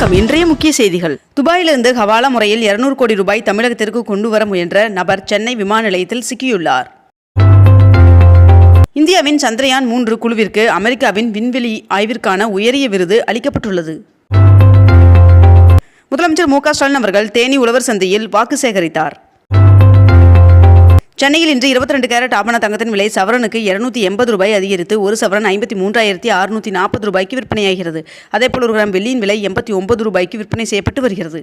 வணக்கம். இன்றைய முக்கிய செய்திகள். துபாயிலிருந்து ஹவாலா முறையில் 200 கோடி ரூபாய் தமிழகத்திற்கு கொண்டு வர முயன்ற நபர் சென்னை விமான நிலையத்தில் சிக்கியுள்ளார். இந்தியாவின் சந்திரயான் 3 குழுவிற்கு அமெரிக்காவின் விண்வெளி ஆய்விற்கான உயரிய விருது அளிக்கப்பட்டுள்ளது. முதலமைச்சர் மு.க. ஸ்டாலின் அவர்கள் தேனி உழவர் சந்தையில் வாக்கு சேகரித்தார். சென்னையில் இன்று 22 கேரட் ஆபண தங்கத்தின் விலை சவரனுக்கு 280 ரூபாய் அதிகரித்து ஒரு சவரன் 53,640 ரூபாய்க்கு விற்பனையாகிறது. அதேபோல் 1 கிராம் வெள்ளியின் விலை 89 ரூபாய்க்கு விற்பனை செய்யப்பட்டு வருகிறது.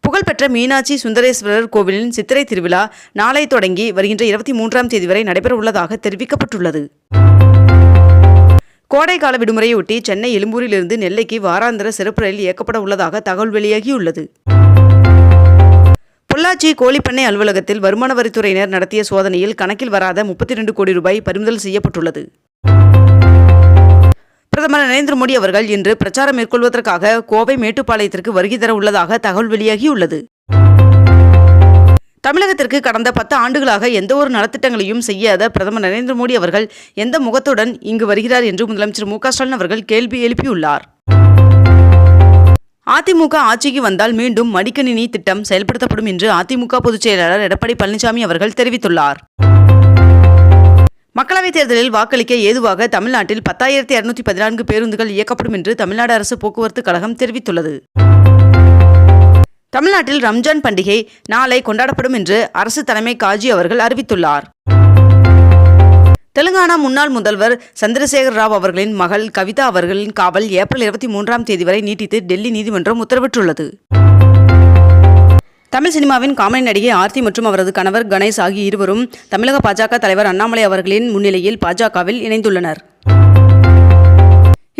புகழ்பெற்ற மீனாட்சி சுந்தரேஸ்வரர் கோவிலின் சித்திரை திருவிழா நாளை தொடங்கி வருகின்ற 23ஆம் தேதி வரை நடைபெற உள்ளதாக தெரிவிக்கப்பட்டுள்ளது. கோடைக்கால விடுமுறையொட்டி சென்னை எழும்பூரிலிருந்து நெல்லைக்கு வாராந்திர சிறப்பு ரயில் இயக்கப்பட உள்ளதாக தகவல் வெளியாகியுள்ளது. பொள்ளாச்சி கோழிப்பண்ணை அலுவலகத்தில் வருமான வரித்துறையினர் நடத்திய சோதனையில் கணக்கில் வராத 32 கோடி ரூபாய் பறிமுதல் செய்யப்பட்டுள்ளது. பிரதமர் நரேந்திர மோடி அவர்கள் இன்று பிரச்சாரம் மேற்கொள்வதற்காக கோவை மேட்டுப்பாளையத்திற்கு வருகை தர உள்ளதாக தகவல் வெளியாகியுள்ளது. தமிழகத்திற்கு கடந்த 10 ஆண்டுகளாக எந்த ஒரு நலத்திட்டங்களையும் செய்யாத பிரதமர் நரேந்திர மோடி அவர்கள் எந்த முகத்துடன் இங்கு வருகிறார் என்று முதலமைச்சர் மு.க. ஸ்டாலின் அவர்கள் கேள்வி எழுப்பியுள்ளார். அதிமுக ஆட்சிக்கு வந்தால் மீண்டும் மடிக்கணினி திட்டம் செயல்படுத்தப்படும் என்று அதிமுக பொதுச் செயலாளர் எடப்பாடி பழனிசாமி அவர்கள் தெரிவித்துள்ளார். மக்களவைத் தேர்தலில் வாக்களிக்க ஏதுவாக தமிழ்நாட்டில் 10,214 பேருந்துகள் இயக்கப்படும் என்று தமிழ்நாடு அரசு போக்குவரத்து கழகம் தெரிவித்துள்ளது. தமிழ்நாட்டில் ரம்ஜான் பண்டிகை நாளை கொண்டாடப்படும் என்று அரசு தலைமை காஜி அவர்கள் அறிவித்துள்ளார். தெலுங்கானா முன்னாள் முதல்வர் சந்திரசேகர ராவ் அவர்களின் மகள் கவிதா அவர்களின் காவல் ஏப்ரல் 23ஆம் தேதி வரை நீட்டித்து டெல்லி நீதிமன்றம் உத்தரவிட்டுள்ளது. தமிழ் சினிமாவின் காமெடி நடிகை ஆர்த்தி மற்றும் அவரது கணவர் கணேஷ் ஆகிய இருவரும் தமிழக பாஜக தலைவர் அண்ணாமலை அவர்களின் முன்னிலையில் பாஜகவில் இணைந்துள்ளனர்.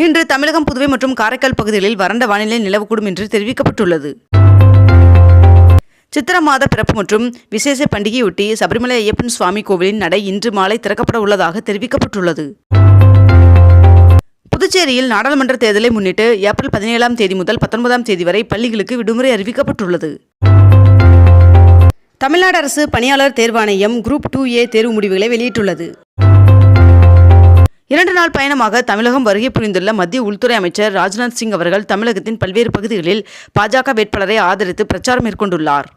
இன்று தமிழகம், புதுவை மற்றும் காரைக்கால் பகுதிகளில் வறண்ட வானிலை நிலவக்கூடும் என்று தெரிவிக்கப்பட்டுள்ளது. சித்திர மாத பிறப்பு மற்றும் விசேஷ பண்டிகையொட்டி சபரிமலை ஐயப்பன் சுவாமி கோவிலின் நடை இன்று மாலை திறக்கப்பட உள்ளதாக தெரிவிக்கப்பட்டுள்ளது. புதுச்சேரியில் நாடாளுமன்ற தேர்தலை முன்னிட்டு ஏப்ரல் 17ஆம் தேதி முதல் 19ஆம் தேதி வரை பள்ளிகளுக்கு விடுமுறை அறிவிக்கப்பட்டுள்ளது. தமிழ்நாடு அரசு பணியாளர் தேர்வாணையம் குரூப் 2A தேர்வு முடிவுகளை வெளியிட்டுள்ளது. 2 நாள் பயணமாக தமிழகம் வருகை புரிந்துள்ள மத்திய உள்துறை அமைச்சர் ராஜ்நாத் சிங் அவர்கள் தமிழகத்தின் பல்வேறு பகுதிகளில் பாஜக வேட்பாளரை ஆதரித்து பிரச்சாரம் மேற்கொண்டுள்ளார்.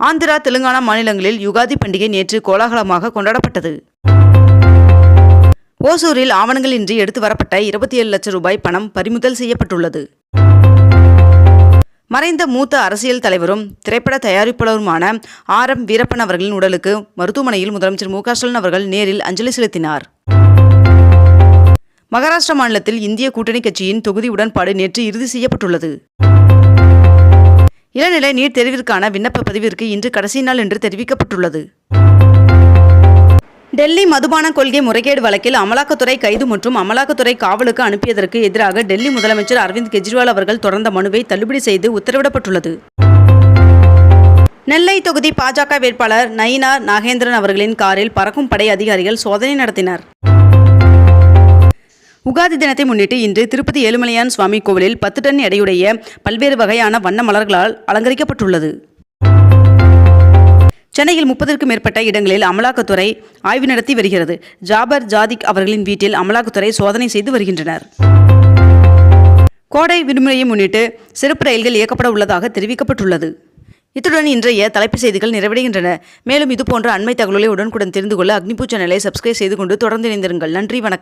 ஆந்திரா, தெலுங்கானா மாநிலங்களில் யுகாதி பண்டிகை நேற்று கோலாகலமாக கொண்டாடப்பட்டது. ஓசூரில் ஆவணங்கள் இன்றி எடுத்து வரப்பட்ட 27 லட்சம் ரூபாய் பணம் பறிமுதல் செய்யப்பட்டுள்ளது. மறைந்த மூத்த அரசியல் தலைவரும் திரைப்பட தயாரிப்பாளருமான R.M. வீரப்பன் அவர்களின் உடலுக்கு மருத்துவமனையில் முதலமைச்சர் மு.க. ஸ்டாலின் அவர்கள் நேரில் அஞ்சலி செலுத்தினார். மகாராஷ்டிரா மாநிலத்தில் இந்திய கூட்டணி கட்சியின் தொகுதி உடன்பாடு நேற்று இறுதி செய்யப்பட்டுள்ளது. இளநிலை நீட் தேர்விற்கான விண்ணப்ப பதிவிற்கு இன்று கடைசி நாள் என்று தெரிவிக்கப்பட்டுள்ளது. டெல்லி மதுபான கொள்கை முறைகேடு வழக்கில் அமலாக்கத்துறை கைது மற்றும் அமலாக்கத்துறை காவலுக்கு அனுப்பியதற்கு எதிராக டெல்லி முதலமைச்சர் அரவிந்த் கெஜ்ரிவால் அவர்கள் தொடர்ந்த மனுவை தள்ளுபடி செய்து உத்தரவிடப்பட்டுள்ளது. நெல்லை தொகுதி பாஜக வேட்பாளர் நயினார் நாகேந்திரன் அவர்களின் காரில் பறக்கும் படை அதிகாரிகள் சோதனை நடத்தினர். உகாதி தினத்தை முன்னிட்டு இன்று திருப்பதி ஏழுமலையான் சுவாமி கோவிலில் 10 டன் எடையுடைய பல்வேறு வகையான வண்ண மலர்களால் அலங்கரிக்கப்பட்டுள்ளது. சென்னையில் 30க்கும் மேற்பட்ட இடங்களில் அமலாக்கத்துறை ஆய்வு நடத்தி வருகிறது. ஜாபர் ஜாதிக் அவர்களின் வீட்டில் அமலாக்கத்துறை சோதனை செய்து வருகின்றனர். கோடை விடுமுறையை முன்னிட்டு சிறப்பு ரயில்கள் இயக்கப்பட உள்ளதாக தெரிவிக்கப்பட்டுள்ளது. இத்துடன் இன்றைய தலைப்புச் செய்திகள் நிறைவடைகின்றன. மேலும் இதுபோன்ற அண்மை தகவல்களை உடனுக்குடன் தெரிந்து கொள்ள அக்னிபூ சேனலை சப்ஸ்கிரைப் செய்து கொண்டு தொடர்ந்து இணைந்திருங்கள். நன்றி, வணக்கம்.